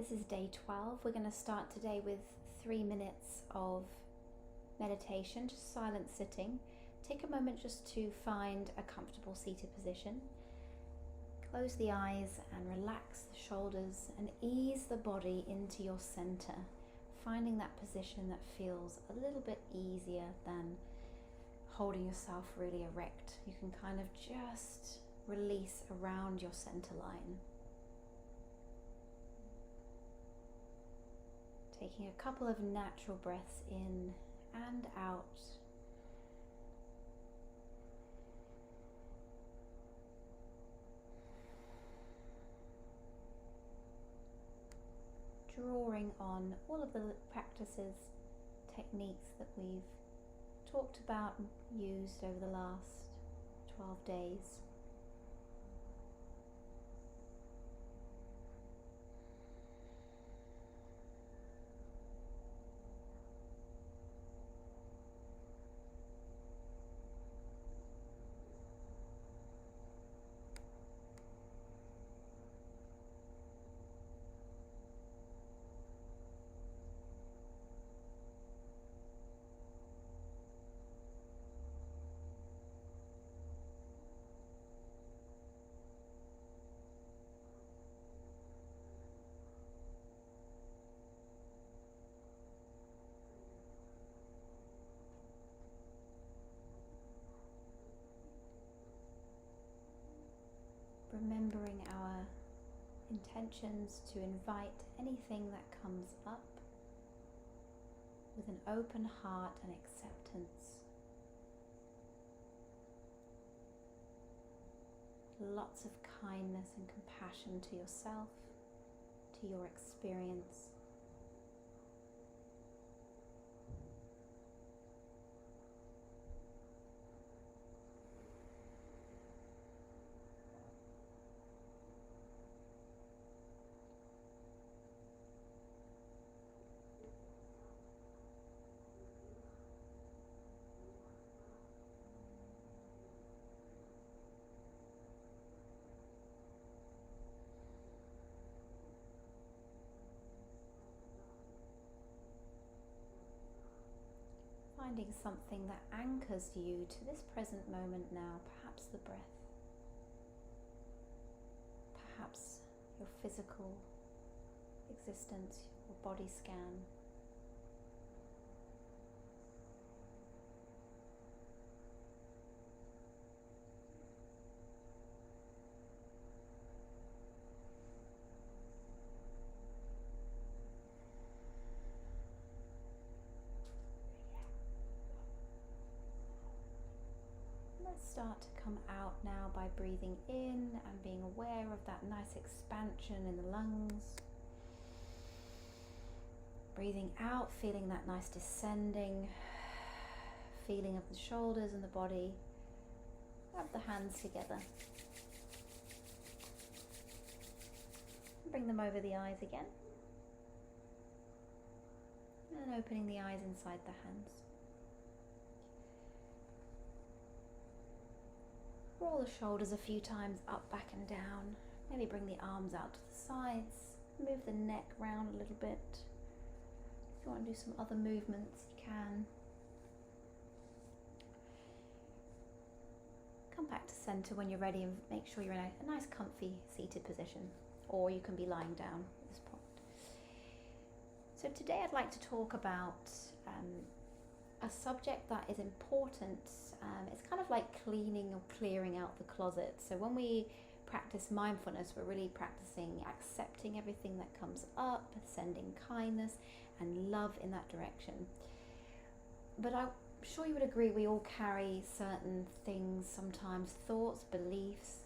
This is day 12. We're going to start today with 3 minutes of meditation, just silent sitting. Take a moment just to find a comfortable seated position. Close the eyes and relax the shoulders and ease the body into your center, finding that position that feels a little bit easier than holding yourself really erect. You can kind of just release around your center line. Taking a couple of natural breaths in and out. Drawing on all of the practices, techniques that we've talked about and used over the last 12 days. Remembering our intentions to invite anything that comes up with an open heart and acceptance. Lots of kindness and compassion to yourself, to your experience. Finding something that anchors you to this present moment now, perhaps the breath, perhaps your physical existence, your body scan. Let's start to come out now by breathing in and being aware of that nice expansion in the lungs. Breathing out, feeling that nice descending feeling of the shoulders and the body. Rub the hands together. Bring them over the eyes again. And opening the eyes inside the hands. Roll the shoulders a few times up, back and down. Maybe bring the arms out to the sides. Move the neck round a little bit. If you want to do some other movements, you can. Come back to center when you're ready and make sure you're in a nice comfy seated position, or you can be lying down at this point. So today I'd like to talk about a subject that is important. It's kind of like cleaning or clearing out the closet. So when we practice mindfulness, we're really practicing accepting everything that comes up, sending kindness and love in that direction. But I'm sure you would agree we all carry certain things, sometimes thoughts, beliefs,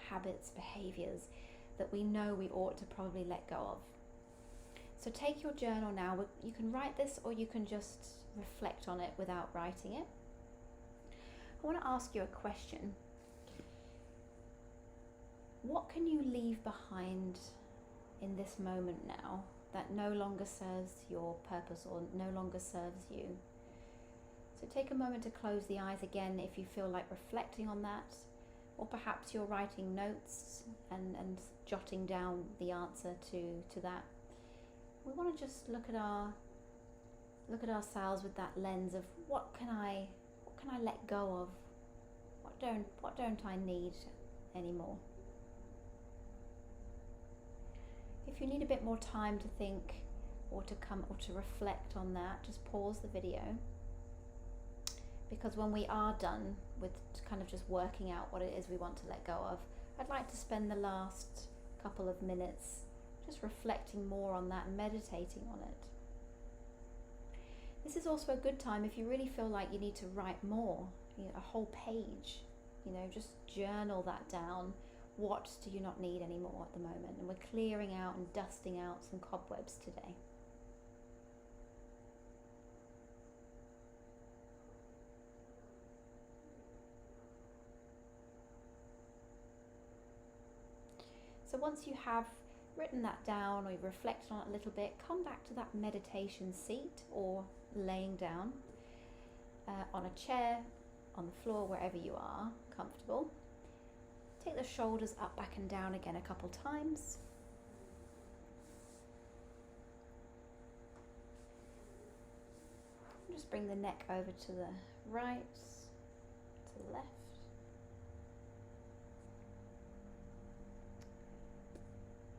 habits, behaviors that we know we ought to probably let go of. So take your journal now. You can write this or you can just reflect on it without writing it. I want to ask you a question. What can you leave behind in this moment now that no longer serves your purpose or no longer serves you? So take a moment to close the eyes again if you feel like reflecting on that, or perhaps you're writing notes and jotting down the answer to that. We want to just look at ourselves with that lens of what can I let go of? What don't I need anymore? If you need a bit more time to think or to reflect on that, just pause the video, because when we are done with kind of just working out what it is we want to let go of, I'd like to spend the last couple of minutes just reflecting more on that and meditating on it. This is also a good time if you really feel like you need to write more, a whole page, just journal that down. What do you not need anymore at the moment? And we're clearing out and dusting out some cobwebs today. So once you have written that down or you've reflected on it a little bit, come back to that meditation seat or laying down on a chair, on the floor, wherever you are comfortable. Take the shoulders up, back and down again a couple times. Just bring the neck over to the right, to the left.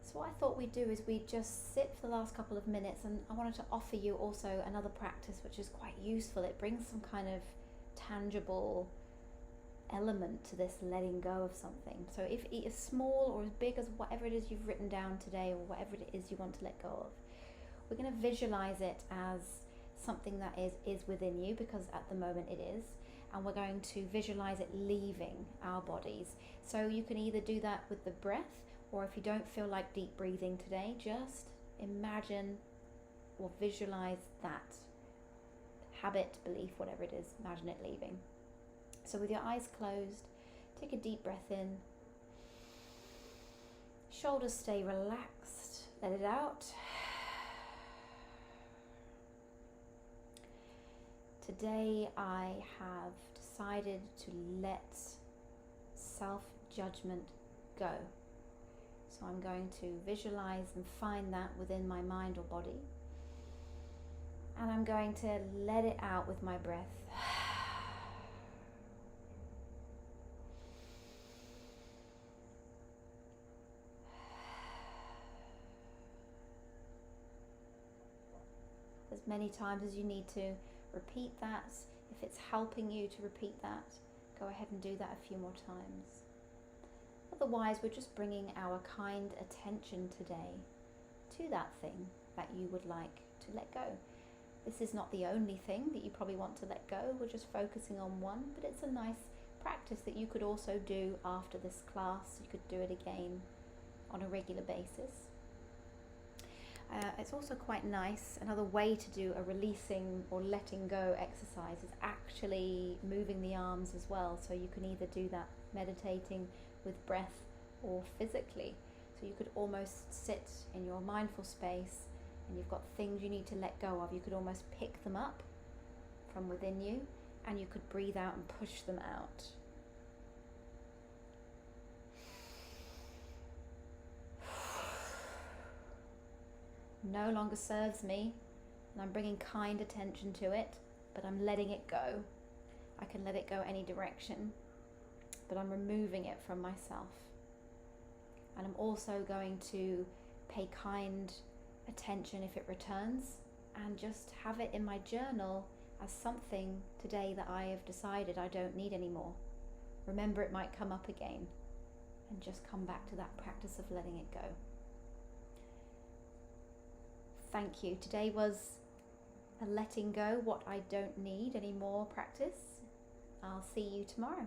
So what I thought we'd do is we'd just sit for the last couple of minutes, and I wanted to offer you also another practice which is quite useful. It brings some kind of tangible element to this letting go of something. So if it is small or as big as whatever it is you've written down today, or whatever it is you want to let go of, we're going to visualize it as something that is within you, because at the moment it is, and we're going to visualize it leaving our bodies. So you can either do that with the breath, or if you don't feel like deep breathing today, just imagine or visualize that habit, belief, whatever it is, imagine it leaving. So with your eyes closed, take a deep breath in. Shoulders stay relaxed, let it out. Today I have decided to let self-judgment go. So I'm going to visualize and find that within my mind or body. And I'm going to let it out with my breath. As many times as you need to repeat that. If it's helping you to repeat that, go ahead and do that a few more times. Otherwise, we're just bringing our kind attention today to that thing that you would like to let go. This is not the only thing that you probably want to let go. We're just focusing on one, but it's a nice practice that you could also do after this class. You could do it again on a regular basis. It's also quite nice. Another way to do a releasing or letting go exercise is actually moving the arms as well. So you can either do that meditating with breath or physically. So you could almost sit in your mindful space and you've got things you need to let go of. You could almost pick them up from within you and you could breathe out and push them out. No longer serves me, and I'm bringing kind attention to it, but I'm letting it go. I can let it go any direction, but I'm removing it from myself. And I'm also going to pay kind attention if it returns, and just have it in my journal as something today that I have decided I don't need anymore. Remember, it might come up again, and just come back to that practice of letting it go. Thank you. Today was a letting go what I don't need anymore practice. I'll see you tomorrow.